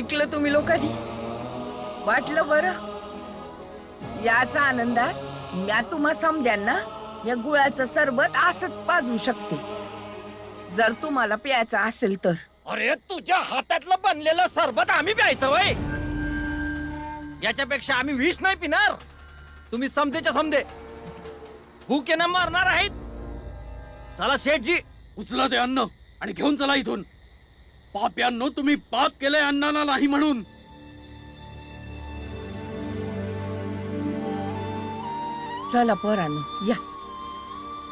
ऐकलं तुम्ही लोकांनी? वाटलं बरं? याचा आनंदात म्या तुम्हा समद्यांना या गुळाचं सरबत असंच पाजू शकते, जर तुम्हाला प्यायचं असेल तर. अरे तुझ्या हातातलं बनलेलं सरबत आम्ही प्यायचं वय? याच्यापेक्षा आम्ही विष नाही पिणार. तुम्ही समजेच्या समजे भूकेनं मरणार आहेत. चला शेठजी, उचला ते अन्न आणि घेऊन चला इथून. पाप्यांनो, तुम्ही पाप केलंय अन्नाला नाही म्हणून. चला पोरांनो, या.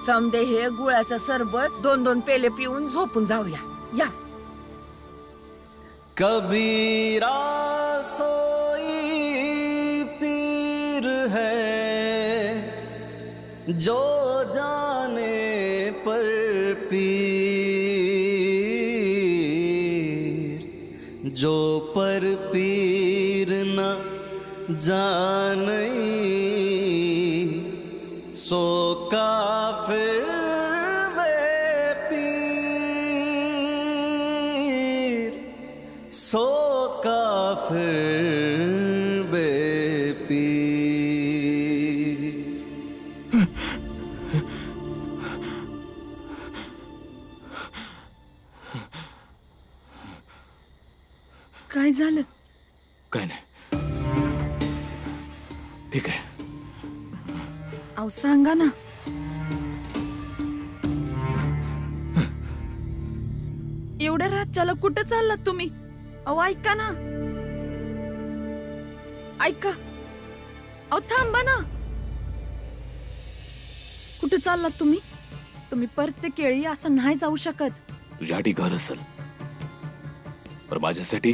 समदे हे गुळाचं सरबत 2-2 पेले पिऊन झोपून जाऊया. या. कबीरा सोई पीर है जो जाने पर पीर, जो पर पीर न जाने सो काफिर बे पीर, सो काफिर बे पीर. काय झालं? काय नाही, ठीक आहे. अहो सांगा ना. एवढ्या रातच्याला कुठं चाललात तुम्ही? अहो ऐका ना, ऐका. अहो थांबा ना. कुठं चाललात तुम्ही? तुम्ही प्रत्येक वेळी असं नाही जाऊ शकत. तुझ्यासाठी घर असेल, पण माझ्यासाठी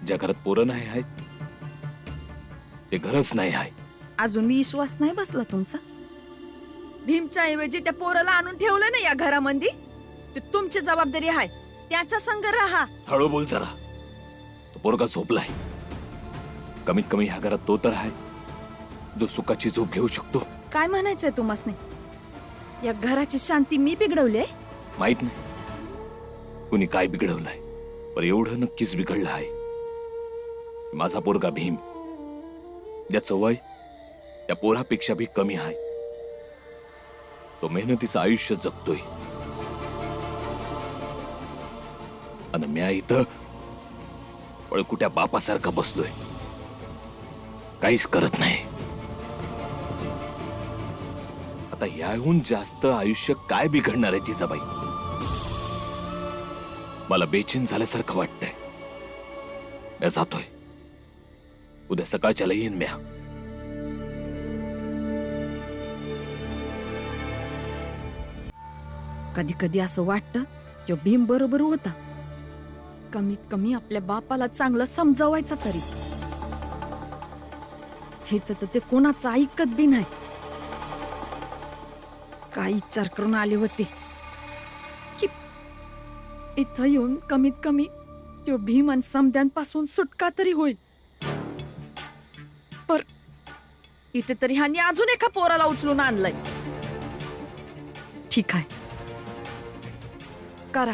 ज्या घरात पोरं नाही आहेत ते घरच नाही आहे. अजून विश्वास नाही बसला तुमचा? भीमच्या ऐवजी त्या पोराला आणून ठेवलं ना या घरामध्ये. ते तुमची जबाबदारी आहे. त्याच्या संग राहा. हळू बोल जरा. तो पोरगा झोपलाय. कमीत कमी ह्या घरात तो तर आहे जो सुखाची झोप घेऊ शकतो. काय म्हणायचंय तुम्हासने? या घराची शांती मी बिघडवली आहे? माहित नाही कुणी काय बिघडवलंय, पण एवढं नक्कीच बिघडलं आहे. माझा पोरगा भीम, ज्याचं वय त्या पोरापेक्षा भी कमी आहे, तो मेहनतीचं आयुष्य जगतोय. आणि म्या इथं पळकुट्या बापासारखा बसलोय, काहीच करत नाही. आता याहून जास्त आयुष्य काय बिघडणार आहे जिजाबाई? मला बेचैन झाल्यासारखं वाटतंय. मी जातोय. उद्या सकाळच्याला येईन म्या. कधी कधी असं वाटतं तो भीम बरोबर होता. कमीत कमी आपल्या बापाला चांगलं समजावायचं तरी. हे तर ते कोणाचं ऐकत बी नाही. काय विचार करून आले होते की इथं येऊन कमीत कमी तो भीम आणि समद्यांपासून सुटका तरी होईल. पर इथे तरी ह्यानी अजून एका पोराला उचलून आणलंय. ठीक आहे, करा.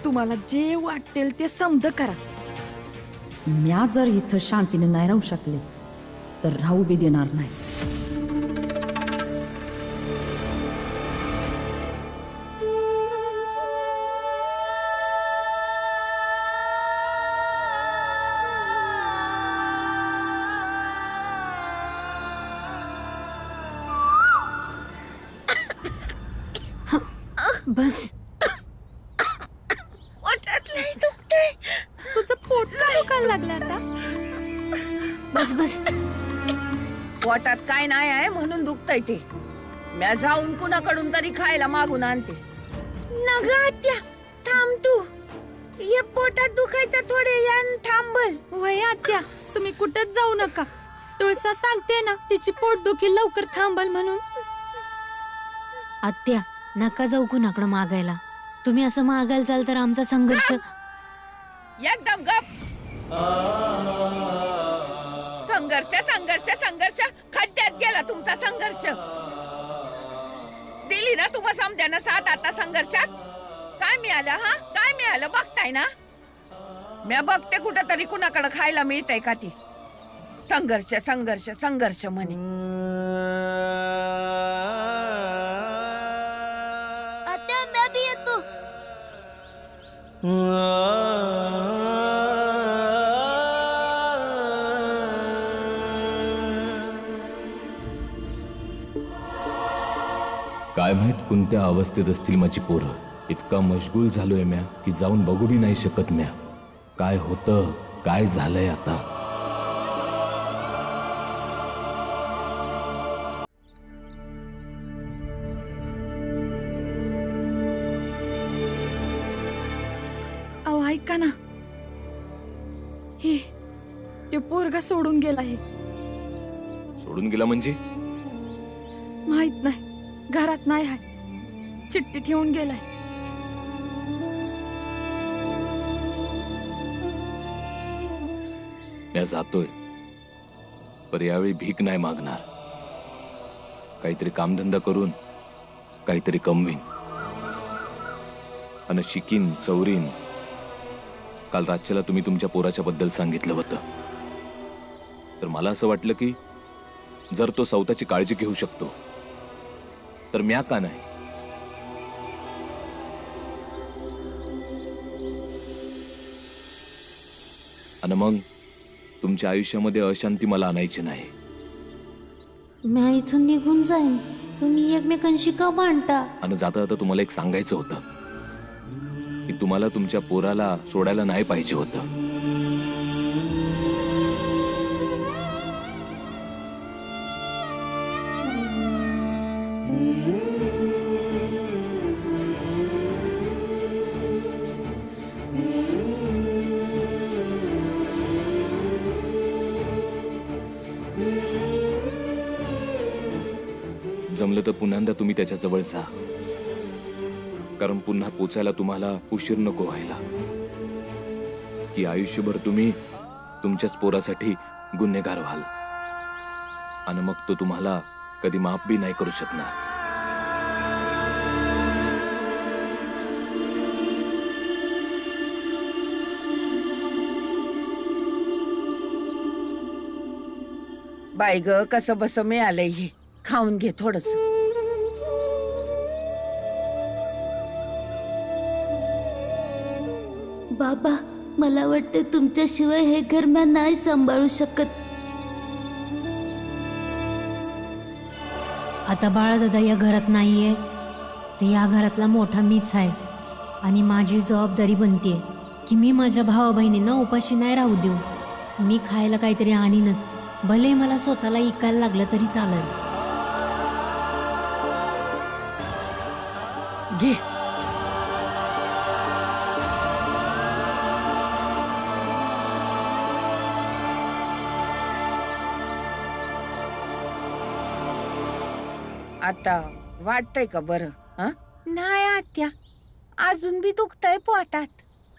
तुम्हाला जे वाटेल ते समज करा. म्या जर इथं शांतीने नाही राहू शकले तर राहू बी देणार नाही. बस. तुझं पोट का दुखायला लागलं आता? बस बस. पोटात काय नाही आहे म्हणून दुखतंय ते. म्या जाऊन कुणाकडून तरी खायला मागून आणते. नग आत्या, थांब तू. या पोटात दुखायचं थोडे यान थांबल. वय आत्या, तुम्ही कुठेच जाऊ नका. तुळसा सांगते ना तिची पोटदुखी लवकर थांबल म्हणून. आत्या, नका जाऊ कुणाकडं मागायला. तुम्ही असं मागायला चाल तर आमचा संघर्ष. एकदम गप. संघर्ष संघर्ष संघर्ष खड्ड्यात गेला तुमचा संघर्ष. दिली ना तुम्हा समद्यानं साथ आता संघर्षात. काय मिळालं? हा काय मिळालं बघताय ना. म्या बघते कुठं तरी कुणाकडे खायला मिळतंय का ती संघर्ष संघर्ष संघर्ष म्हणे. आत्या मी बी येतो. काय माहित कोणत्या अवस्थेत असतील माझी पोरं. इतका मशगूल झालोय म्या की जाऊन बघू बी नाही शकत म्या. काय होतं काय झालंय आता. अहो ऐका ना, हे ते पोरगा सोडून गेला आहे. सोडून गेला म्हणजे माहित नाही, घरात नाही आहे, चिठ्ठी ठेवून गेलाय. म्या जातोय, पर यावेळी भीक नाही मागणार. काहीतरी कामधंदा करून काहीतरी कमवीन आणि शिकीन सवरीन. काल रातच्याला तुम्ही तुमच्या पोराच्या बद्दल सांगितलं होतं, तर मला असं वाटलं की जर तो स्वतःची काळजी घेऊ शकतो तर म्या का नाही. आणि मग तुमच्या आयुष्यामध्ये अशांती मला आणायची नाही. मी इथून निघून जाईन, तुम्ही एकमेकांशी का भांडता. आणि जाता जाता तुम्हाला एक सांगायचं होतं की तुम्हाला तुमच्या पोराला सोडायला नाही पाहिजे होतं. जमलं तर पुन्हा तुम्ही त्याच्या जवळ जा, कारण पुन्हा पोचायला तुम्हाला उशीर नको व्हायला. की आयुष्यभर तुम्ही तुमच्याच पोरासाठी गुन्हेगार व्हाल आणि मग तो तुम्हाला कधी माफ बी नाही करू शकणार. बाई ग कसं बस मिळालंय हे, खाऊन घे थोडस. बाबा, मला वाटते तुमच्याशिवाय हे घर मी नाही सांभाळू शकत. आता बाळादादा या घरात नाहीये, तर या घरातला मोठा मीच आहे. आणि माझी जबाबदारी बनते की मी माझ्या भावा बहिणींना उपाशी नाही राहू देऊ. मी खायला काहीतरी आणीनच, भले मला स्वतःला इकायला लागलं तरी चालेल. घे. आता वाटतंय का बरं? हं? नाही आत्या, अजून बी दुखतंय पोटात.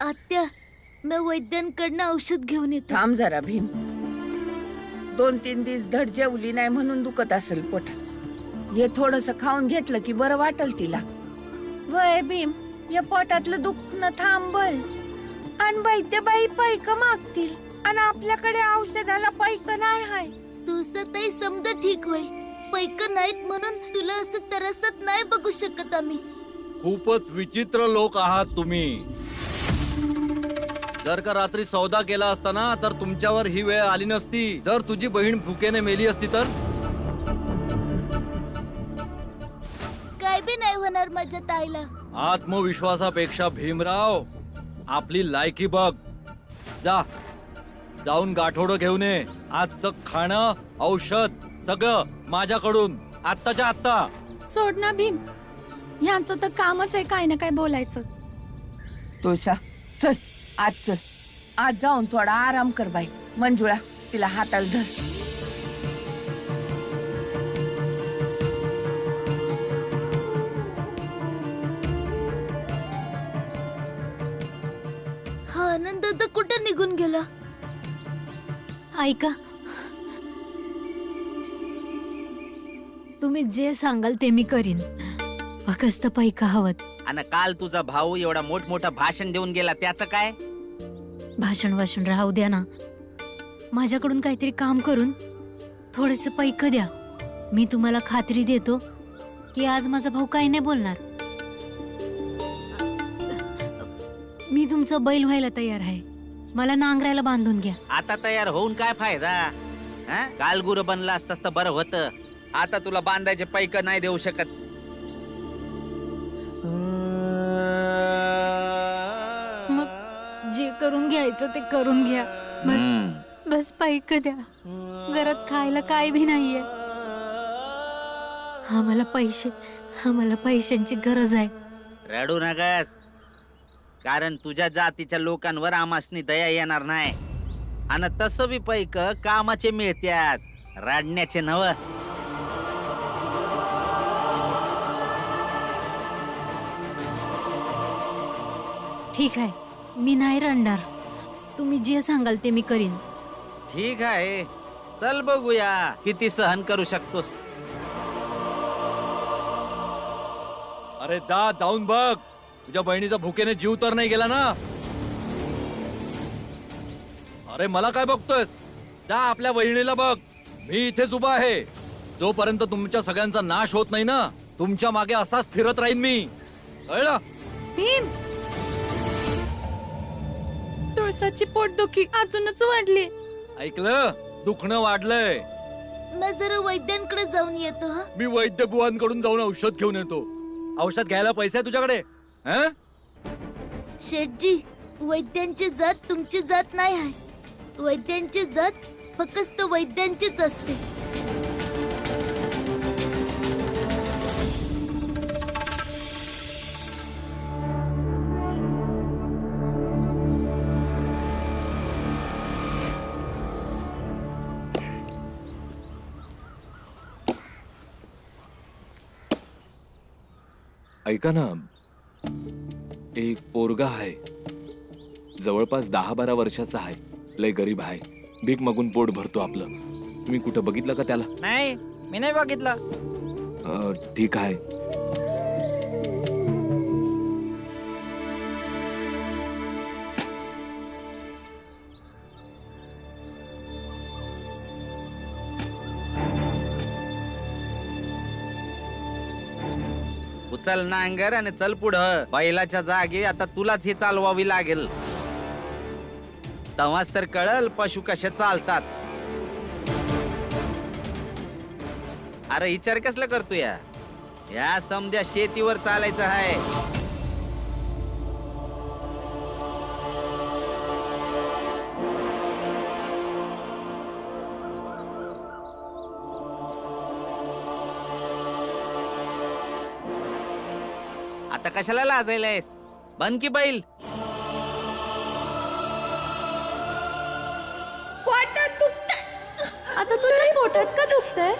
आत्या, मी वैद्यांकडनं औषध घेऊन येतो. थांब जरा भीम, 2-3 दिवस धड जेवली नाही म्हणून दुखत असेल पोटात. हे थोडस खाऊन घेतलं की बरं वाटल तिला. वय भीम, या पोटातलं दुखणं थांबल आणि वैद्यबाई पैक मागतील आणि आपल्याकडे औषधाला पैक नाही हाय. तुझं ताई समजा ठीक होईल, पैक नाहीत म्हणून तुला असं तरसत नाही बघू शकत आम्ही. खूपच विचित्र लोक आहात तुम्ही. जर का रात्री सौदा केला असता ना तर तुमच्यावर ही वेळ आली नसती. जर तुझी बहीण भुकेने मेली असती तर काय बी नाही होणार माझ्या ताईला. आत्मविश्वासापेक्षा भीमराव आपली लायकी बघ. जा, जाऊन गाठोडं घेऊन ये. आजचं खाणं औषध सगळं माझ्याकडून आत्ताच्या आत्ता. सोड ना भीम, ह्यांचं तर कामच आहे काय ना काय बोलायचं. तुळसा चल, आज चल, आज जाऊन थोडा आराम कर बाई. मंजुळा तिला हाताला धर. हा आनंद तर कुठे निघून गेला. ऐका, तुम्ही जे सांगाल ते मी करीन, फक्त पैका हवत. आणि काल तुझा भाऊ एवढा मोठमोठा भाषण देऊन गेला त्याचं काय? भाषण राहू द्या ना. माझ्याकडून काहीतरी काम करून थोडेसे पैक द्या. मी तुम्हाला खात्री देतो की आज माझा भाऊ काही नाही बोलणार. मी तुमचा बैल व्हायला तयार आहे. मला नांगरायला बांधून घ्या. आता तयार होऊन काय फायदा? काल गुरु बनला असतास तर बरं होतं. आता तुला बांधायचे पैक नाही देऊ शकत. मग जे करून घ्यायचं ते करून घ्या. बस पैक द्या. घरात खायला काय भी नाहीये. आम्हाला पैशांची गरज आहे. रडू नगस, कारण तुझ्या जातीच्या लोकांवर आमासनी दया येणार नाही. आणि तसं बी पैक कामाचे मिळत्यात, रडण्याचे नव. ठीक आहे, मी नाही रडणार. तुम्ही जे सांगाल ते मी करीन. ठीक आहे, चल बघूया किती सहन करू शकतोस. अरे जा, जाऊन बघ. तुझ्या बहिणीचा भुकेने जीव तर नाही गेला ना? अरे मला काय बघतोयस? जा आपल्या बहिणीला बघ. मी इथेच उभा आहे. जोपर्यंत तुमच्या सगळ्यांचा नाश होत नाही ना, तुमच्या मागे असाच फिरत राहीन मी. कळलं? भीम, तुळसाची पोटदुखी अजूनच वाढली. ऐकलं? दुखणं वाढलंय. मी जरा वैद्यांकडे जाऊन येतो. मी वैद्य बुवांकडून जाऊन औषध घेऊन येतो. औषध घ्यायला पैसे आहे तुझ्याकडे? शेठजी, वैद्यांची जात तुमची जात नाही आहे. वैद्यांची जात फक्त वैद्यांचीच असते. ऐका ना, एक पोरगा आहे, जवळपास 10-12 वर्षाचा आहे. लय गरीब आहे. भीक मागून पोट भरतो आपलं. तुम्ही कुठं बघितलं का त्याला? नाही, मी नाही बघितलं. ठीक आहे. उचल नांगर आणि चल पुढं. बैलाच्या जागी आता तुलाच ही चालवावी लागेल. तेव्हाच तर कळल पशु कसे चालतात. अरे विचार कसला करतो या समध्या शेतीवर चालायचं आहे. आता कशाला लाजायलायस? बन की बैल. आता तुझ्या पोटात का दुखतंय?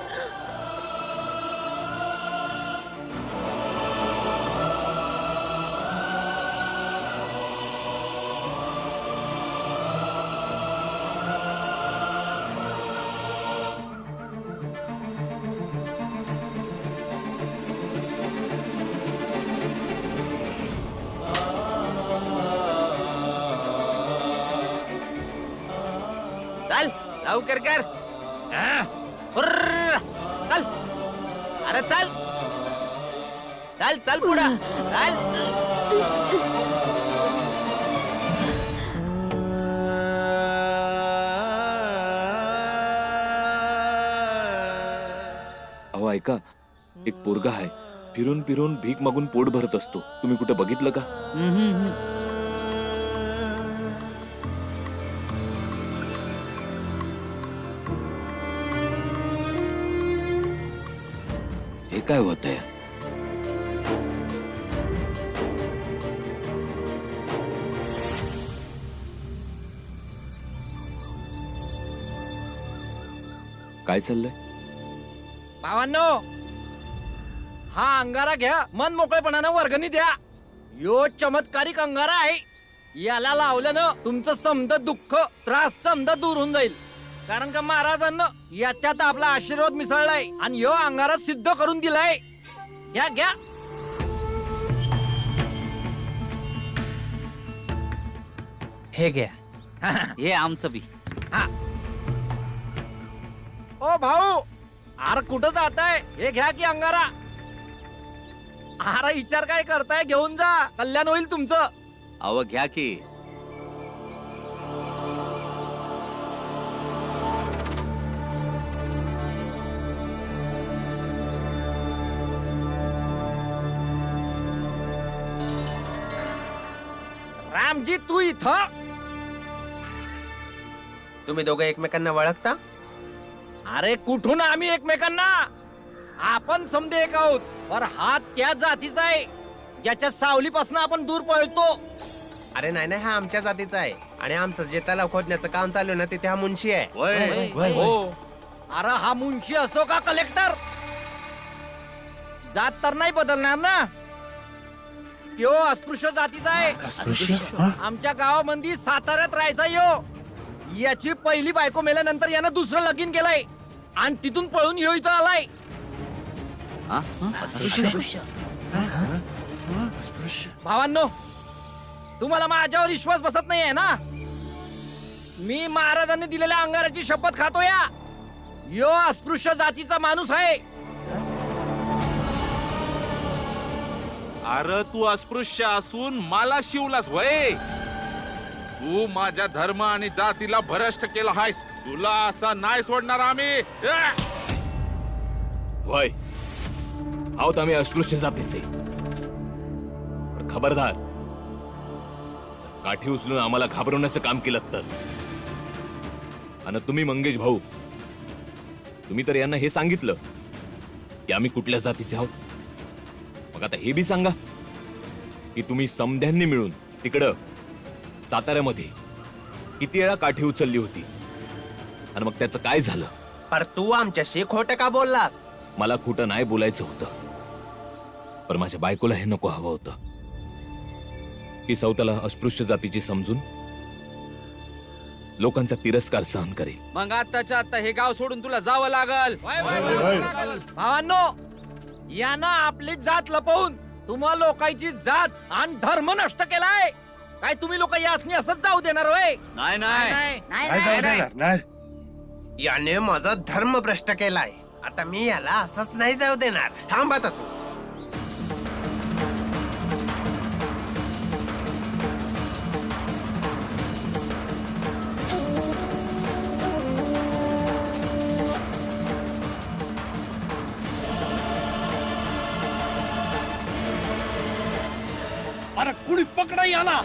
चल लवकर कर. हुर्र, चल. अरे चल चल चल पुढं चल. अहो ऐका, एक पोरगा आहे, फिरून फिरून भीक मागून पोट भरत असतो. तुम्ही कुठं बघितलं का? हे काय होतंय? काय चाललंय? भावांनो, हा अंगारा घ्या, मन मोकळेपणानं वर्गणी द्या. यो चमत्कारिक अंगारा आहे. याला लावल्यानं तुमचं समद दुःख, त्रास समद दूर होऊन जाईल. कारण का महाराजांना याच्यात आपला आशीर्वाद मिसळलाय आणि यो अंगारा सिद्ध करून दिलाय. घ्या घ्या. हे घ्या. हे आमचं बी. ओ भाऊ, अरे कुठं जाताय? हे घ्या की अंगारा. अरे विचार काय करताय? घेऊन जा, कल्याण होईल तुमचं. अव घ्या की. रामजी तू इथं? तुम्ही दोघं एकमेकांना ओळखता? अरे कुठून आम्ही एकमेकांना? आपण समजे एक आहोत, पर हा त्या जातीचा आहे ज्याच्या सावलीपासून आपण दूर पळतो. अरे नाही नाही, हा आमच्या जातीचा आहे आणि आमचं जे तलाव खोदण्याचं काम चालू आहे ना, तिथे हा मुंशी आहे. हो. अरे हा मुंशी असो का कलेक्टर, जात तर नाही बदलणार ना. यो अस्पृश्य जातीचा आहे. आमच्या गावामध्ये साताऱ्यात राहायचा यो. याची पहिली बायको मेल्यानंतर यानं दुसरं लगीन केलंय आणि तिथून पळून यो इथं आलाय. भावांनो, तुम्हाला माझ्यावर विश्वास बसत नाहीये ना? मी महाराजांनी दिलेल्या अंगाराची शपथ खातो. यो अस्पृश्य जातीचा माणूस आहे. अरे तू अस्पृश्य असून मला शिवलास वय. तू माझ्या धर्म आणि जातीला भ्रष्ट केला आहेस. तुला असा नाही सोडणार आम्ही. वय आहोत आम्ही अस्पृश्य जातीचे. पण खबरदार, जर काठी उचलून आम्हाला घाबरवण्याचं काम केलं तर. आणि तुम्ही मंगेश भाऊ, तुम्ही तर यांना हे सांगितलं की आम्ही कुठल्या जातीचे आहोत. मग आता हे बी सांगा की तुम्ही समध्यांनी मिळून तिकडं साताऱ्यामध्ये किती वेळा काठी उचलली होती आणि मग त्याचं काय झालं? पर तू आमच्याशी खोटं का बोललास? मला खोटं नाही बोलायचं होतं, पण माझ्या बायकोला हे नको हवं होतं की सौताला अस्पृश्य जातीची समजून लोकांचा तिरस्कार सहन करेल. मग आताच्या आता हे गाव सोडून तुला जावं लागल. भावांनो, यानं आपली जात लपवून तुम्हा लोकांची जात आणि धर्म नष्ट केलाय. काय तुम्ही लोक यासनी असंच जाऊ देणार होय? नाही नाही. याने माझा धर्म भ्रष्ट केलाय. आता मी याला असंच नाही जाऊ देणार. थांब आता तू. अरे कुणी पकडा याला.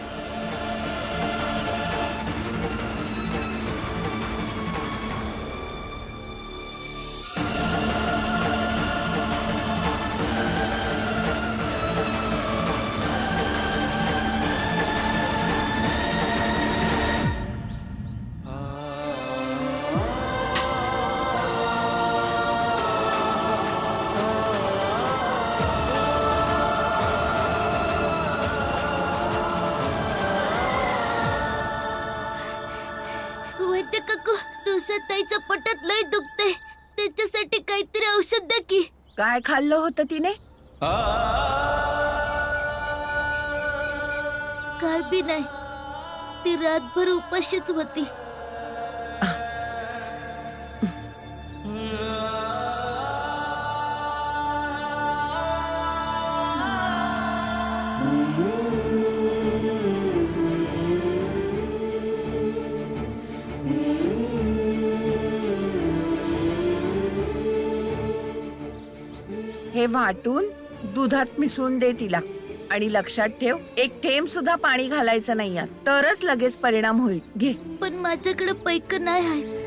वैद्य काकू, तुझं ताईचं पोटात लय दुखते, त्याच्यासाठी काहीतरी औषध द्या की. काय खाल्लं होतं तिने? काय बी नाही, ती रातभर उपाशीच होती. हे वाटून दुधात मिसळून दे तिला आणि लक्षात ठेव, एक थेंब सुद्धा पाणी घालायचं नाही यात, तरच लगेच परिणाम होईल. घे. पण माझ्याकडे पैक नाही आहे.